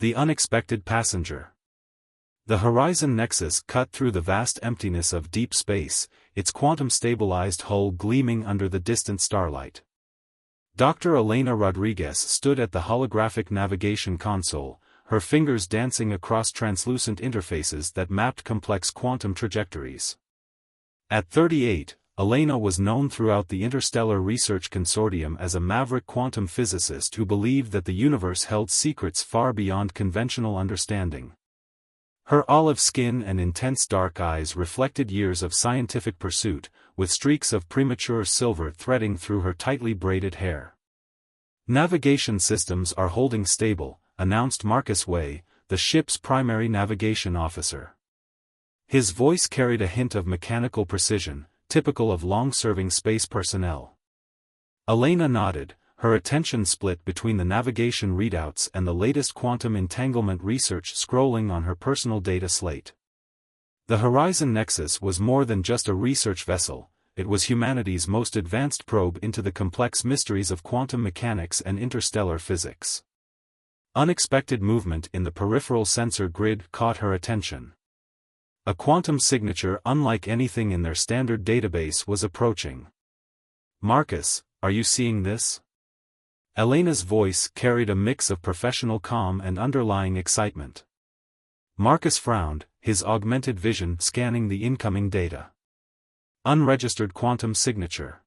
The unexpected passenger. The Horizon Nexus cut through the vast emptiness of deep space, its quantum-stabilized hull gleaming under the distant starlight. Dr. Elena Rodriguez stood at the holographic navigation console, her fingers dancing across translucent interfaces that mapped complex quantum trajectories. At 38, Elena was known throughout the Interstellar Research Consortium as a maverick quantum physicist who believed that the universe held secrets far beyond conventional understanding. Her olive skin and intense dark eyes reflected years of scientific pursuit, with streaks of premature silver threading through her tightly braided hair. "Navigation systems are holding stable," announced Marcus Way, the ship's primary navigation officer. His voice carried a hint of mechanical precision, typical of long-serving space personnel. Elena nodded, her attention split between the navigation readouts and the latest quantum entanglement research scrolling on her personal data slate. The Horizon Nexus was more than just a research vessel, it was humanity's most advanced probe into the complex mysteries of quantum mechanics and interstellar physics. Unexpected movement in the peripheral sensor grid caught her attention. A quantum signature unlike anything in their standard database was approaching. "Marcus, are you seeing this?" Elena's voice carried a mix of professional calm and underlying excitement. Marcus frowned, his augmented vision scanning the incoming data. "Unregistered quantum signature.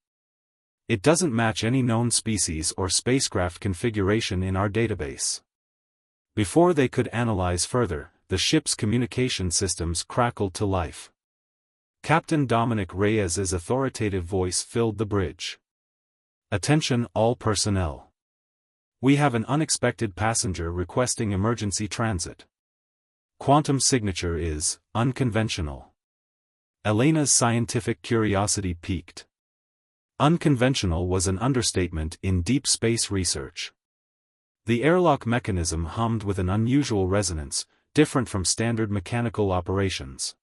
It doesn't match any known species or spacecraft configuration in our database." Before they could analyze further, the ship's communication systems crackled to life. Captain Dominic Reyes's authoritative voice filled the bridge. "Attention all personnel. We have an unexpected passenger requesting emergency transit. Quantum signature is unconventional." Elena's scientific curiosity piqued. Unconventional was an understatement in deep space research. The airlock mechanism hummed with an unusual resonance, different from standard mechanical operations.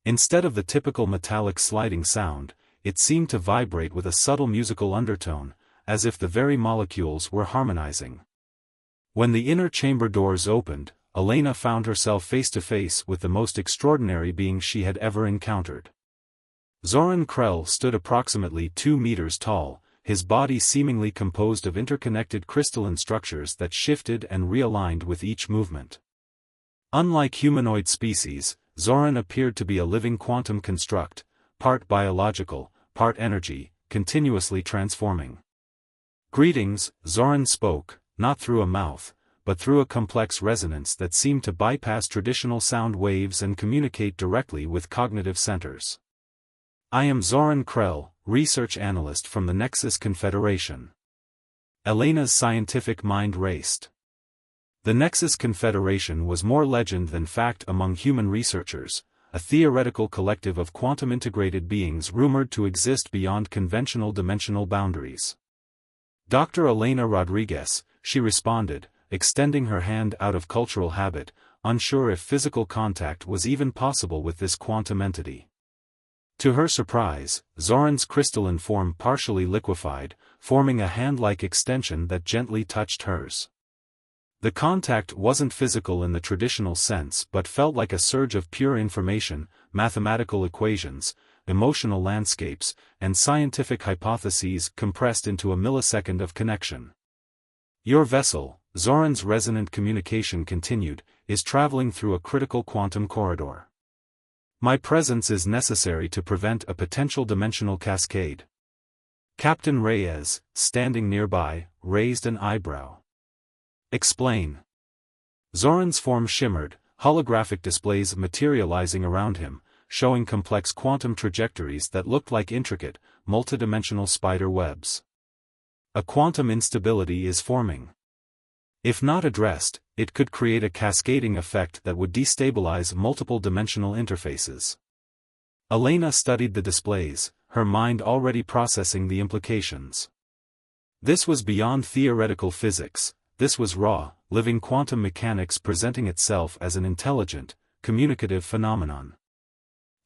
Instead of the typical metallic sliding sound, it seemed to vibrate with a subtle musical undertone, as if the very molecules were harmonizing. When the inner chamber doors opened, Elena found herself face to face with the most extraordinary being she had ever encountered. Zoran Krell stood approximately 2 meters tall, his body seemingly composed of interconnected crystalline structures that shifted and realigned with each movement. Unlike humanoid species, Zoran appeared to be a living quantum construct, part biological, part energy, continuously transforming. "Greetings," Zoran spoke, not through a mouth, but through a complex resonance that seemed to bypass traditional sound waves and communicate directly with cognitive centers. "I am Zoran Krell, research analyst from the Nexus Confederation." Elena's scientific mind raced. The Nexus Confederation was more legend than fact among human researchers, a theoretical collective of quantum-integrated beings rumored to exist beyond conventional dimensional boundaries. "Dr. Elena Rodriguez," she responded, extending her hand out of cultural habit, unsure if physical contact was even possible with this quantum entity. To her surprise, Zoran's crystalline form partially liquefied, forming a hand-like extension that gently touched hers. The contact wasn't physical in the traditional sense but felt like a surge of pure information, mathematical equations, emotional landscapes, and scientific hypotheses compressed into a millisecond of connection. "Your vessel," Zoran's resonant communication continued, "is traveling through a critical quantum corridor. My presence is necessary to prevent a potential dimensional cascade." Captain Reyes, standing nearby, raised an eyebrow. "Explain." Zoran's form shimmered, holographic displays materializing around him, showing complex quantum trajectories that looked like intricate, multidimensional spider webs. "A quantum instability is forming. If not addressed, it could create a cascading effect that would destabilize multiple dimensional interfaces." Elena studied the displays, her mind already processing the implications. This was beyond theoretical physics. This was raw, living quantum mechanics presenting itself as an intelligent, communicative phenomenon.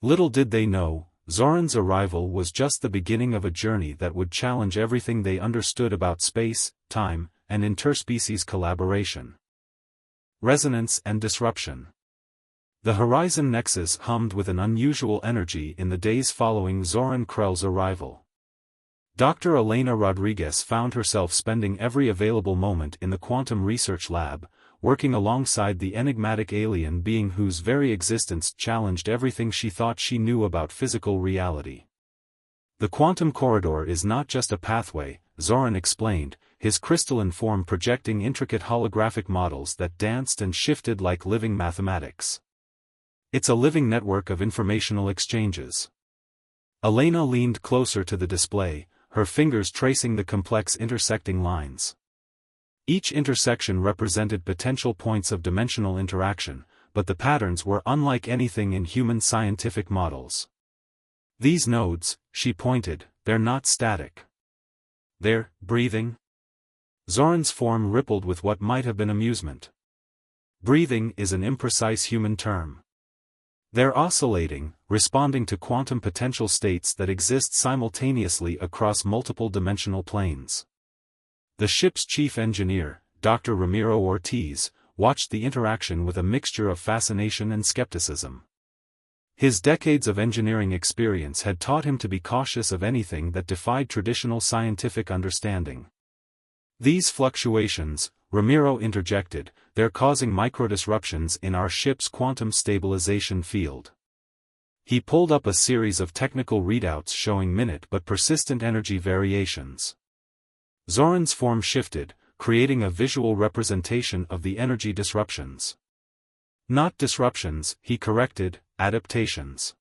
Little did they know, Zoran's arrival was just the beginning of a journey that would challenge everything they understood about space, time, and interspecies collaboration. resonance and disruption. The Horizon Nexus hummed with an unusual energy in the days following Zoran Krell's arrival. Dr. Elena Rodriguez found herself spending every available moment in the quantum research lab, working alongside the enigmatic alien being whose very existence challenged everything she thought she knew about physical reality. The quantum corridor is not just a pathway, Zoran explained, his crystalline form projecting intricate holographic models that danced and shifted like living mathematics. It's a living network of informational exchanges. Elena leaned closer to the display, her fingers tracing the complex intersecting lines. Each intersection represented potential points of dimensional interaction, but the patterns were unlike anything in human scientific models. These nodes, she pointed, they're not static. They're breathing. Zoran's form rippled with what might have been amusement. Breathing is an imprecise human term. They're oscillating, responding to quantum potential states that exist simultaneously across multiple dimensional planes. The ship's chief engineer, Dr. Ramiro Ortiz, watched the interaction with a mixture of fascination and skepticism. His decades of engineering experience had taught him to be cautious of anything that defied traditional scientific understanding. These fluctuations, Ramiro interjected, they're causing microdisruptions in our ship's quantum stabilization field. He pulled up a series of technical readouts showing minute but persistent energy variations. Zoran's form shifted, creating a visual representation of the energy disruptions. Not disruptions, he corrected, adaptations.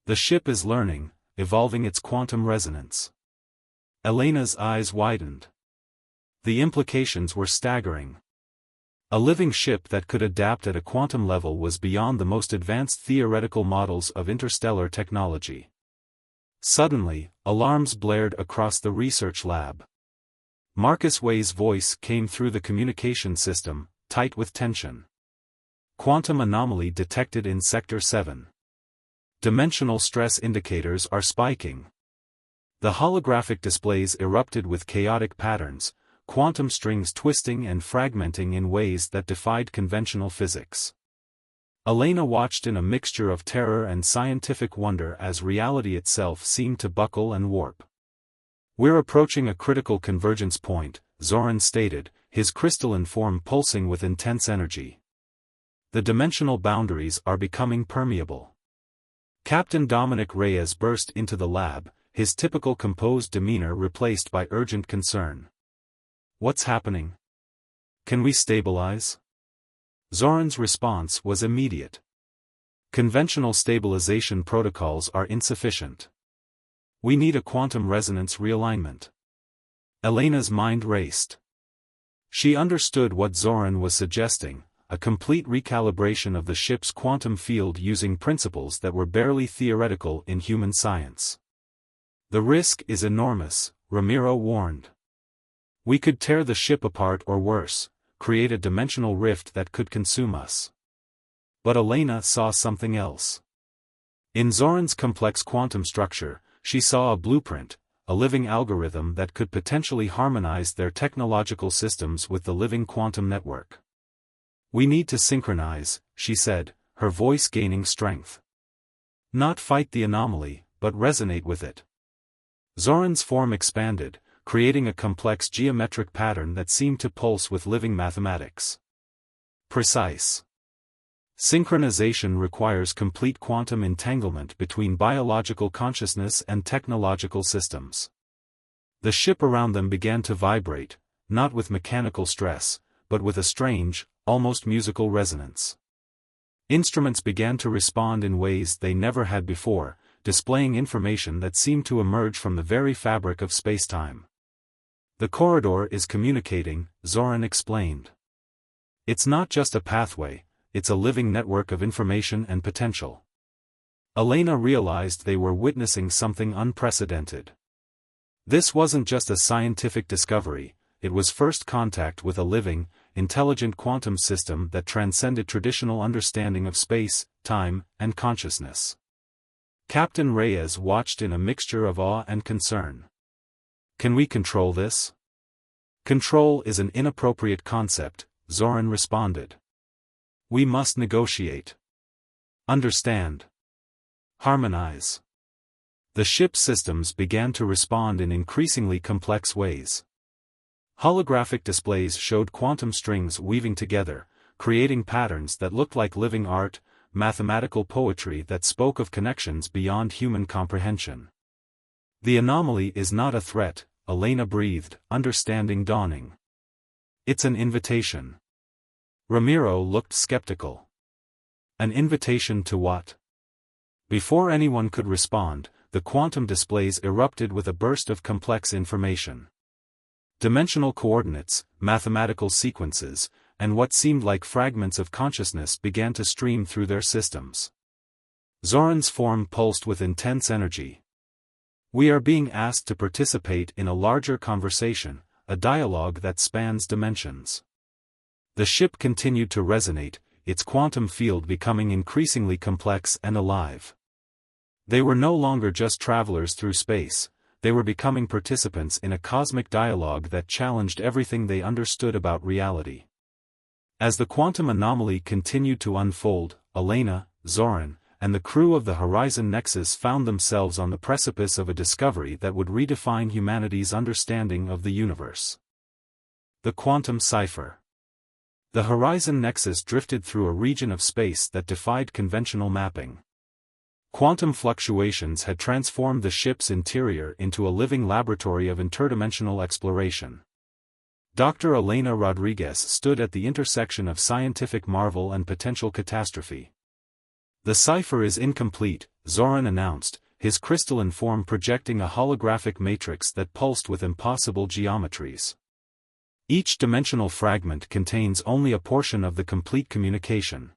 The ship is learning, evolving its quantum resonance. Elena's eyes widened. The implications were staggering. A living ship that could adapt at a quantum level was beyond the most advanced theoretical models of interstellar technology. Suddenly, alarms blared across the research lab. Marcus Way's voice came through the communication system, tight with tension. Quantum anomaly detected in Sector 7. Dimensional stress indicators are spiking. The holographic displays erupted with chaotic patterns, quantum strings twisting and fragmenting in ways that defied conventional physics. Elena watched in a mixture of terror and scientific wonder as reality itself seemed to buckle and warp. We're approaching a critical convergence point, Zoran stated, his crystalline form pulsing with intense energy. The dimensional boundaries are becoming permeable. Captain Dominic Reyes burst into the lab, his typical composed demeanor replaced by urgent concern. What's happening? Can we stabilize? Zoran's response was immediate. Conventional stabilization protocols are insufficient. We need a quantum resonance realignment. Elena's mind raced. She understood what Zoran was suggesting, a complete recalibration of the ship's quantum field using principles that were barely theoretical in human science. The risk is enormous, Ramiro warned. We could tear the ship apart or worse, create a dimensional rift that could consume us. But Elena saw something else. In Zoran's complex quantum structure, she saw a blueprint, a living algorithm that could potentially harmonize their technological systems with the living quantum network. We need to synchronize, she said, her voice gaining strength. Not fight the anomaly, but resonate with it. Zoran's form expanded, creating a complex geometric pattern that seemed to pulse with living mathematics. Precise. Synchronization requires complete quantum entanglement between biological consciousness and technological systems. The ship around them began to vibrate, not with mechanical stress, but with a strange, almost musical resonance. Instruments began to respond in ways they never had before, displaying information that seemed to emerge from the very fabric of spacetime. The corridor is communicating, Zoran explained. It's not just a pathway, it's a living network of information and potential. Elena realized they were witnessing something unprecedented. This wasn't just a scientific discovery, it was first contact with a living, intelligent quantum system that transcended traditional understanding of space, time, and consciousness. Captain Reyes watched in a mixture of awe and concern. Can we control this? Control is an inappropriate concept, Zoran responded. We must negotiate. Understand. Harmonize. The ship's systems began to respond in increasingly complex ways. Holographic displays showed quantum strings weaving together, creating patterns that looked like living art, mathematical poetry that spoke of connections beyond human comprehension. The anomaly is not a threat, Elena breathed, understanding dawning. It's an invitation. Ramiro looked skeptical. An invitation to what? Before anyone could respond, the quantum displays erupted with a burst of complex information. Dimensional coordinates, mathematical sequences, and what seemed like fragments of consciousness began to stream through their systems. Zoran's form pulsed with intense energy. We are being asked to participate in a larger conversation, a dialogue that spans dimensions. The ship continued to resonate, its quantum field becoming increasingly complex and alive. They were no longer just travelers through space, they were becoming participants in a cosmic dialogue that challenged everything they understood about reality. As the quantum anomaly continued to unfold, Elena, Zoran, and the crew of the Horizon Nexus found themselves on the precipice of a discovery that would redefine humanity's understanding of the universe. The quantum cipher. The Horizon Nexus drifted through a region of space that defied conventional mapping. Quantum fluctuations had transformed the ship's interior into a living laboratory of interdimensional exploration. Dr. Elena Rodriguez stood at the intersection of scientific marvel and potential catastrophe. The cipher is incomplete, Zoran announced, his crystalline form projecting a holographic matrix that pulsed with impossible geometries. Each dimensional fragment contains only a portion of the complete communication.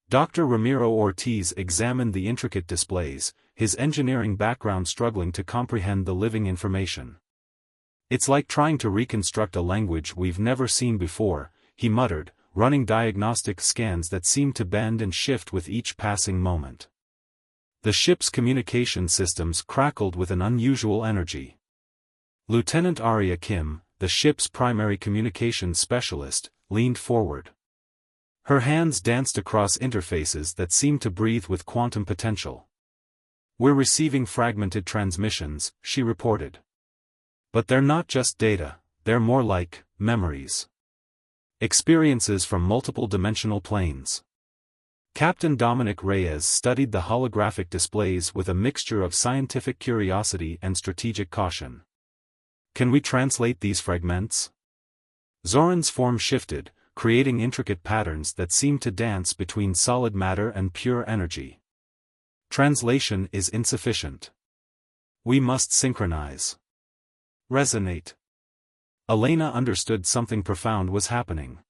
Dr. Ramiro Ortiz examined the intricate displays, his engineering background struggling to comprehend the living information. It's like trying to reconstruct a language we've never seen before, he muttered, running diagnostic scans that seemed to bend and shift with each passing moment. The ship's communication systems crackled with an unusual energy. Lieutenant Arya Kim, the ship's primary communications specialist, leaned forward. Her hands danced across interfaces that seemed to breathe with quantum potential. We're receiving fragmented transmissions, she reported. But they're not just data, they're more like memories. Experiences from multiple dimensional planes. Captain Dominic Reyes studied the holographic displays with a mixture of scientific curiosity and strategic caution. Can we translate these fragments? Zoran's form shifted, creating intricate patterns that seemed to dance between solid matter and pure energy. Translation is insufficient. We must synchronize. Resonate. Elena understood something profound was happening.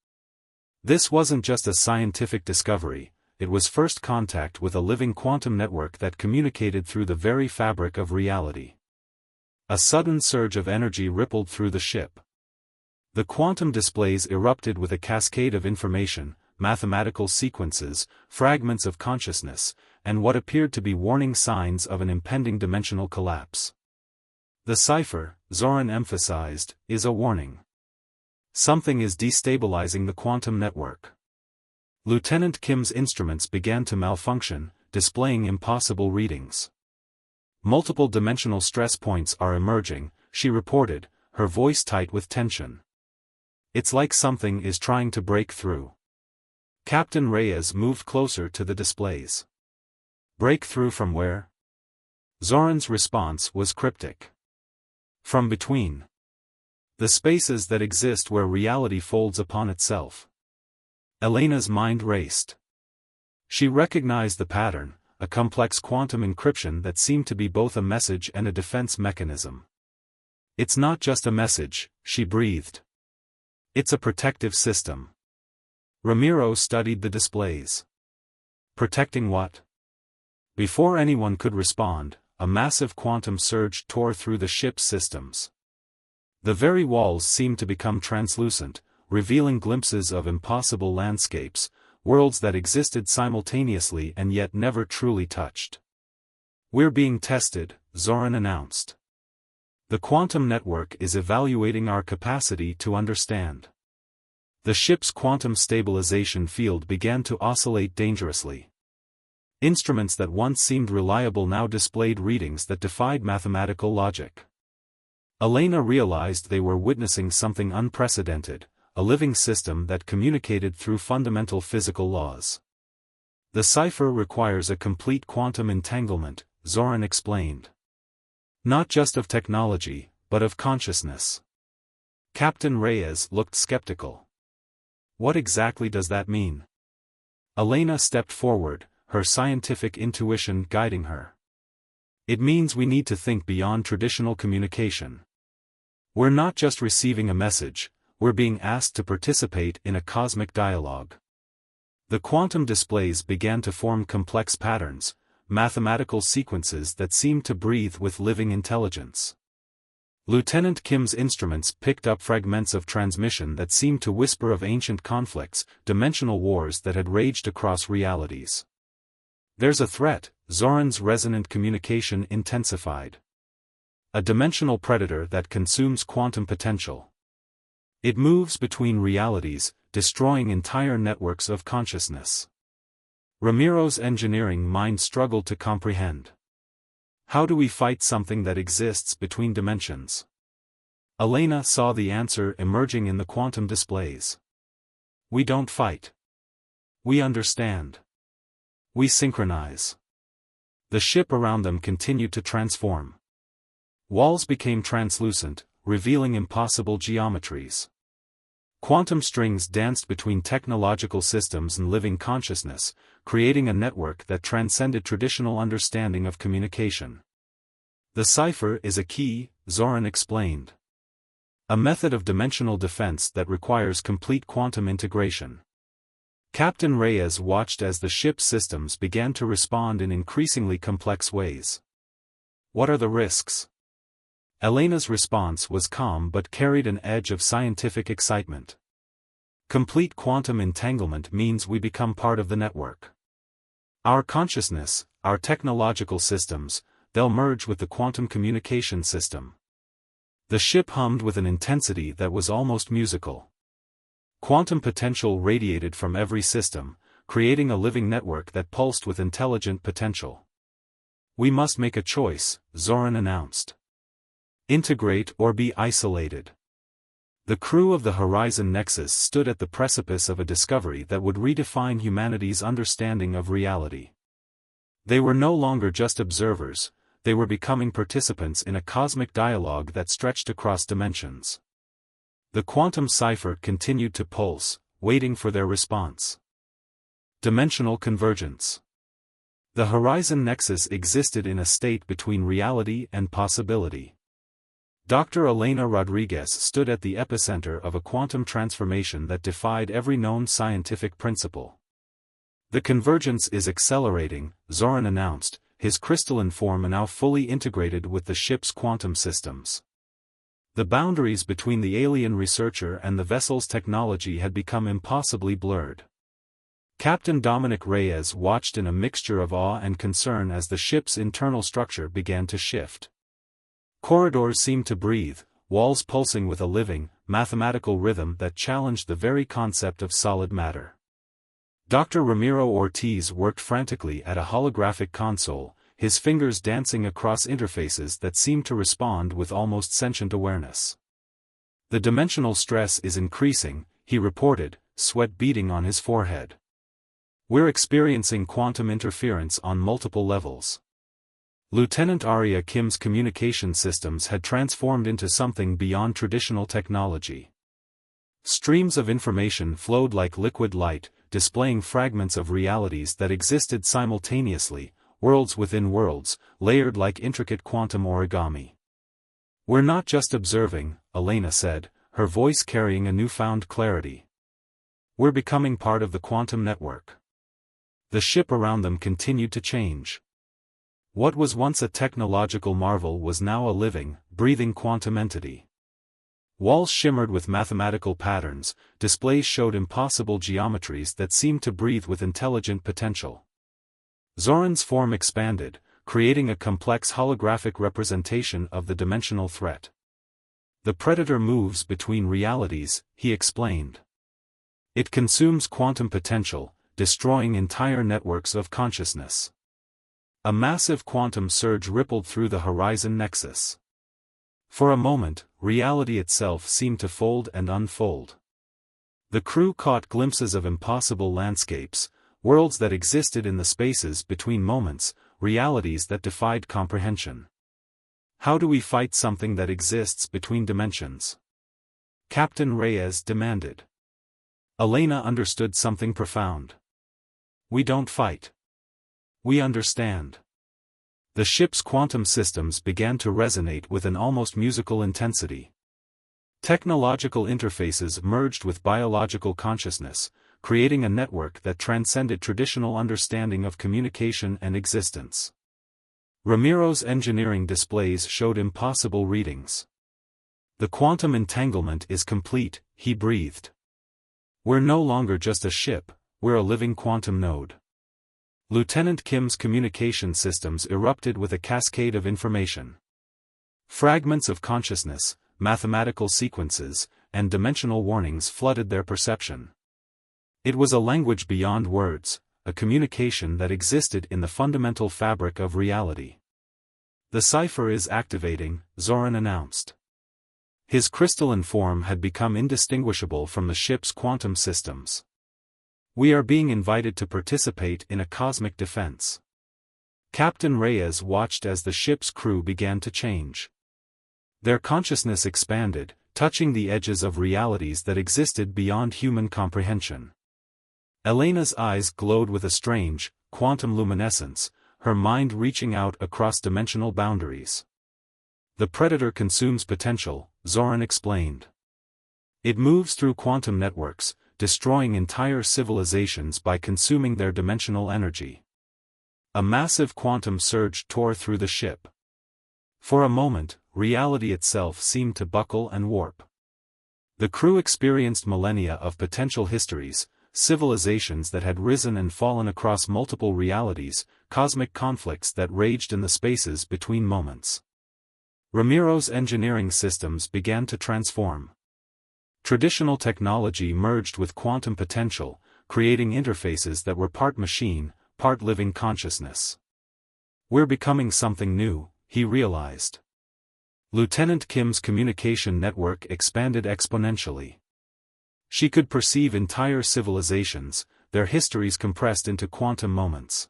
This wasn't just a scientific discovery, it was first contact with a living quantum network that communicated through the very fabric of reality. A sudden surge of energy rippled through the ship. The quantum displays erupted with a cascade of information, mathematical sequences, fragments of consciousness, and what appeared to be warning signs of an impending dimensional collapse. The cipher, Zoran emphasized, is a warning. Something is destabilizing the quantum network. Lieutenant Kim's instruments began to malfunction, displaying impossible readings. Multiple dimensional stress points are emerging, she reported, her voice tight with tension. It's like something is trying to break through. Captain Reyes moved closer to the displays. Break through from where? Zoran's response was cryptic. From between. The spaces that exist where reality folds upon itself. Elena's mind raced. She recognized the pattern, a complex quantum encryption that seemed to be both a message and a defense mechanism. It's not just a message, she breathed. It's a protective system. Ramiro studied the displays. Protecting what? Before anyone could respond, a massive quantum surge tore through the ship's systems. The very walls seemed to become translucent, revealing glimpses of impossible landscapes, worlds that existed simultaneously and yet never truly touched. We're being tested, Zoran announced. The quantum network is evaluating our capacity to understand. The ship's quantum stabilization field began to oscillate dangerously. Instruments that once seemed reliable now displayed readings that defied mathematical logic. Elena realized they were witnessing something unprecedented, a living system that communicated through fundamental physical laws. The cipher requires a complete quantum entanglement, Zoran explained. Not just of technology, but of consciousness. Captain Reyes looked skeptical. What exactly does that mean? Elena stepped forward, her scientific intuition guiding her. It means we need to think beyond traditional communication. We're not just receiving a message, we're being asked to participate in a cosmic dialogue. The quantum displays began to form complex patterns, mathematical sequences that seemed to breathe with living intelligence. Lieutenant Kim's instruments picked up fragments of transmission that seemed to whisper of ancient conflicts, dimensional wars that had raged across realities. There's a threat, Zoran's resonant communication intensified. A dimensional predator that consumes quantum potential. It moves between realities, destroying entire networks of consciousness. Ramiro's engineering mind struggled to comprehend. How do we fight something that exists between dimensions? Elena saw the answer emerging in the quantum displays. We don't fight. We understand. We synchronize. The ship around them continued to transform. Walls became translucent, revealing impossible geometries. Quantum strings danced between technological systems and living consciousness, creating a network that transcended traditional understanding of communication. The cipher is a key, Zoran explained. A method of dimensional defense that requires complete quantum integration. Captain Reyes watched as the ship's systems began to respond in increasingly complex ways. What are the risks? Elena's response was calm but carried an edge of scientific excitement. Complete quantum entanglement means we become part of the network. Our consciousness, our technological systems, they'll merge with the quantum communication system. The ship hummed with an intensity that was almost musical. Quantum potential radiated from every system, creating a living network that pulsed with intelligent potential. We must make a choice, Zoran announced. Integrate or be isolated. The crew of the Horizon Nexus stood at the precipice of a discovery that would redefine humanity's understanding of reality. They were no longer just observers, they were becoming participants in a cosmic dialogue that stretched across dimensions. The quantum cipher continued to pulse, waiting for their response. Dimensional convergence. The Horizon Nexus existed in a state between reality and possibility. Dr. Elena Rodriguez stood at the epicenter of a quantum transformation that defied every known scientific principle. The convergence is accelerating, Zoran announced, his crystalline form now fully integrated with the ship's quantum systems. The boundaries between the alien researcher and the vessel's technology had become impossibly blurred. Captain Dominic Reyes watched in a mixture of awe and concern as the ship's internal structure began to shift. Corridors seemed to breathe, walls pulsing with a living, mathematical rhythm that challenged the very concept of solid matter. Dr. Ramiro Ortiz worked frantically at a holographic console, his fingers dancing across interfaces that seemed to respond with almost sentient awareness. The dimensional stress is increasing, he reported, sweat beading on his forehead. We're experiencing quantum interference on multiple levels. Lieutenant Arya Kim's communication systems had transformed into something beyond traditional technology. Streams of information flowed like liquid light, displaying fragments of realities that existed simultaneously, worlds within worlds, layered like intricate quantum origami. We're not just observing, Elena said, her voice carrying a newfound clarity. We're becoming part of the quantum network. The ship around them continued to change. What was once a technological marvel was now a living, breathing quantum entity. Walls shimmered with mathematical patterns, displays showed impossible geometries that seemed to breathe with intelligent potential. Zoran's form expanded, creating a complex holographic representation of the dimensional threat. The predator moves between realities, he explained. It consumes quantum potential, destroying entire networks of consciousness. A massive quantum surge rippled through the horizon nexus. For a moment, reality itself seemed to fold and unfold. The crew caught glimpses of impossible landscapes, worlds that existed in the spaces between moments, realities that defied comprehension. How do we fight something that exists between dimensions? Captain Reyes demanded. Elena understood something profound. We don't fight. We understand. The ship's quantum systems began to resonate with an almost musical intensity. Technological interfaces merged with biological consciousness, creating a network that transcended traditional understanding of communication and existence. Ramiro's engineering displays showed impossible readings. The quantum entanglement is complete, he breathed. We're no longer just a ship, we're a living quantum node. Lieutenant Kim's communication systems erupted with a cascade of information. Fragments of consciousness, mathematical sequences, and dimensional warnings flooded their perception. It was a language beyond words, a communication that existed in the fundamental fabric of reality. The cipher is activating, Zoran announced. His crystalline form had become indistinguishable from the ship's quantum systems. We are being invited to participate in a cosmic defense. Captain Reyes watched as the ship's crew began to change. Their consciousness expanded, touching the edges of realities that existed beyond human comprehension. Elena's eyes glowed with a strange, quantum luminescence, her mind reaching out across dimensional boundaries. The predator consumes potential, Zoran explained. It moves through quantum networks, destroying entire civilizations by consuming their dimensional energy. A massive quantum surge tore through the ship. For a moment, reality itself seemed to buckle and warp. The crew experienced millennia of potential histories, civilizations that had risen and fallen across multiple realities, cosmic conflicts that raged in the spaces between moments. Ramiro's engineering systems began to transform. Traditional technology merged with quantum potential, creating interfaces that were part machine, part living consciousness. We're becoming something new, he realized. Lieutenant Kim's communication network expanded exponentially. She could perceive entire civilizations, their histories compressed into quantum moments.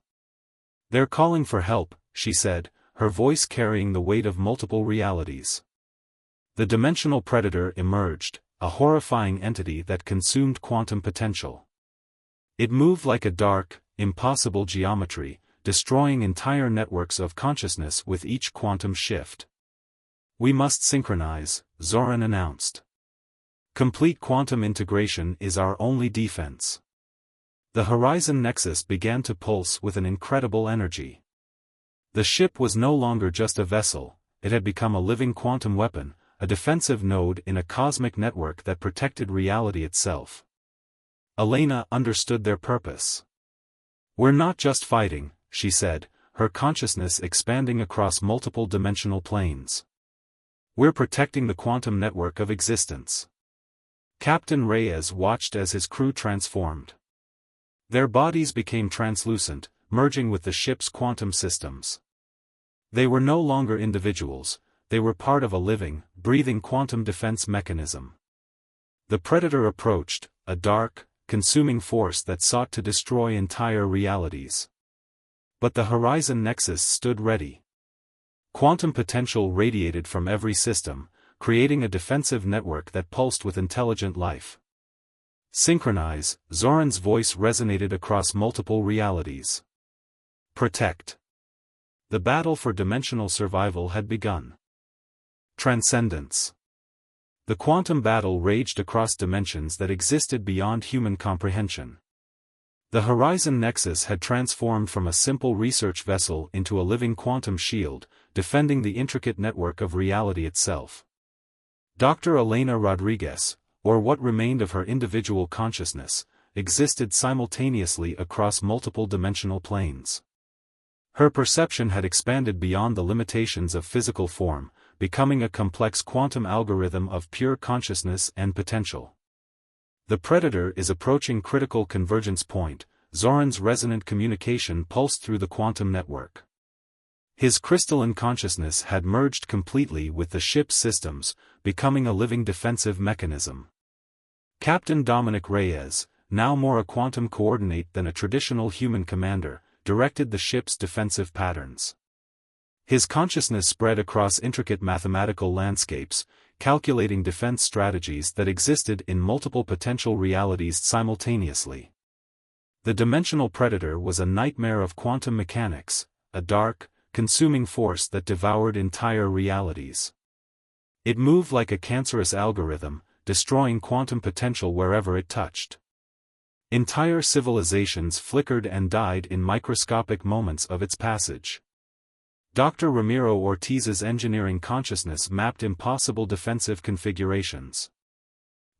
They're calling for help, she said, her voice carrying the weight of multiple realities. The dimensional predator emerged, a horrifying entity that consumed quantum potential. It moved like a dark, impossible geometry, destroying entire networks of consciousness with each quantum shift. We must synchronize, Zoran announced. Complete quantum integration is our only defense. The horizon nexus began to pulse with an incredible energy. The ship was no longer just a vessel, it had become a living quantum weapon, a defensive node in a cosmic network that protected reality itself. Elena understood their purpose. We're not just fighting, she said, her consciousness expanding across multiple dimensional planes. We're protecting the quantum network of existence. Captain Reyes watched as his crew transformed. Their bodies became translucent, merging with the ship's quantum systems. They were no longer individuals, they were part of a living, breathing quantum defense mechanism. The predator approached, a dark, consuming force that sought to destroy entire realities. But the horizon nexus stood ready. Quantum potential radiated from every system, creating a defensive network that pulsed with intelligent life. Synchronize, Zoran's voice resonated across multiple realities. Protect. The battle for dimensional survival had begun. Transcendence. The quantum battle raged across dimensions that existed beyond human comprehension. The horizon nexus had transformed from a simple research vessel into a living quantum shield, defending the intricate network of reality itself. Dr. Elena Rodriguez, or what remained of her individual consciousness, existed simultaneously across multiple dimensional planes. Her perception had expanded beyond the limitations of physical form, becoming a complex quantum algorithm of pure consciousness and potential. The Predator is approaching critical convergence point. Zoran's resonant communication pulsed through the quantum network. His crystalline consciousness had merged completely with the ship's systems, becoming a living defensive mechanism. Captain Dominic Reyes, now more a quantum coordinate than a traditional human commander, directed the ship's defensive patterns. His consciousness spread across intricate mathematical landscapes, calculating defense strategies that existed in multiple potential realities simultaneously. The dimensional Predator was a nightmare of quantum mechanics, a dark, consuming force that devoured entire realities. It moved like a cancerous algorithm, destroying quantum potential wherever it touched. Entire civilizations flickered and died in microscopic moments of its passage. Dr. Ramiro Ortiz's engineering consciousness mapped impossible defensive configurations.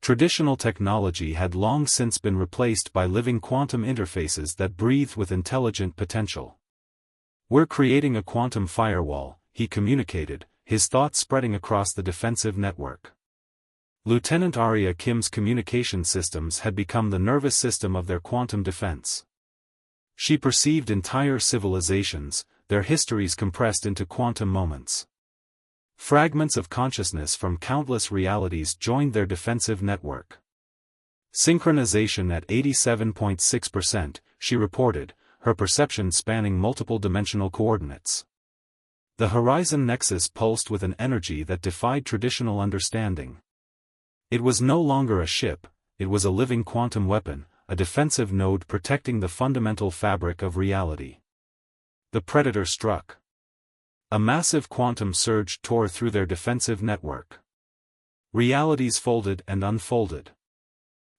Traditional technology had long since been replaced by living quantum interfaces that breathed with intelligent potential. "We're creating a quantum firewall," he communicated, his thoughts spreading across the defensive network. Lieutenant Arya Kim's communication systems had become the nervous system of their quantum defense. She perceived entire civilizations, their histories compressed into quantum moments. Fragments of consciousness from countless realities joined their defensive network. Synchronization at 87.6%, she reported, her perception spanning multiple dimensional coordinates. The Horizon Nexus pulsed with an energy that defied traditional understanding. It was no longer a ship, it was a living quantum weapon, a defensive node protecting the fundamental fabric of reality. The Predator struck. A massive quantum surge tore through their defensive network. Realities folded and unfolded.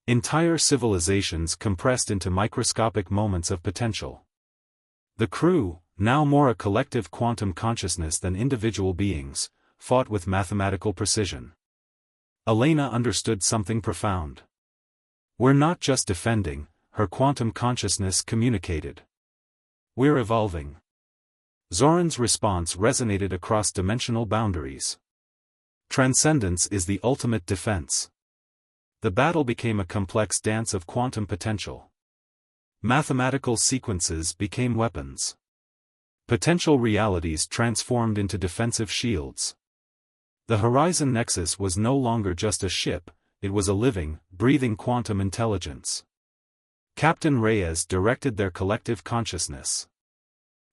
Entire civilizations compressed into microscopic moments of potential. The crew, now more a collective quantum consciousness than individual beings, fought with mathematical precision. Elena understood something profound. "We're not just defending," her quantum consciousness communicated. "We're evolving." Zoran's response resonated across dimensional boundaries. Transcendence is the ultimate defense. The battle became a complex dance of quantum potential. Mathematical sequences became weapons. Potential realities transformed into defensive shields. The Horizon Nexus was no longer just a ship, it was a living, breathing quantum intelligence. Captain Reyes directed their collective consciousness.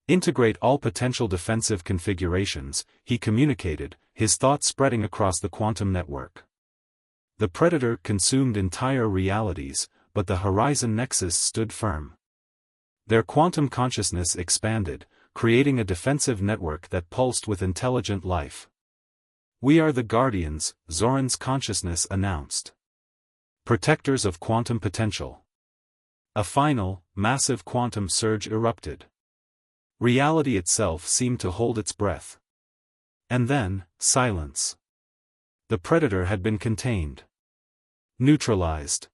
"Integrate all potential defensive configurations," he communicated, his thoughts spreading across the quantum network. The Predator consumed entire realities, but the Horizon Nexus stood firm. Their quantum consciousness expanded, creating a defensive network that pulsed with intelligent life. "We are the Guardians," Zoran's consciousness announced. "Protectors of quantum potential." A final, massive quantum surge erupted. Reality itself seemed to hold its breath. And then, silence. The Predator had been contained. Neutralized.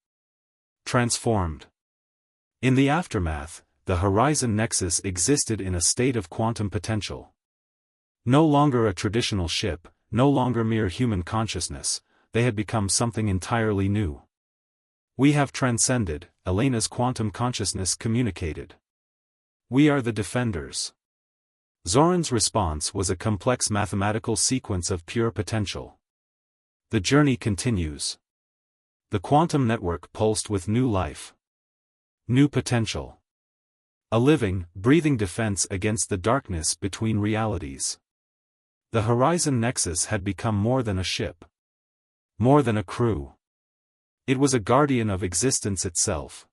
Transformed. In the aftermath, the Horizon Nexus existed in a state of quantum potential. No longer a traditional ship, no longer mere human consciousness, they had become something entirely new. "We have transcended," Elena's quantum consciousness communicated. "We are the defenders." Zoran's response was a complex mathematical sequence of pure potential. The journey continues. The quantum network pulsed with new life. New potential. A living, breathing defense against the darkness between realities. The Horizon Nexus had become more than a ship. More than a crew. It was a guardian of existence itself.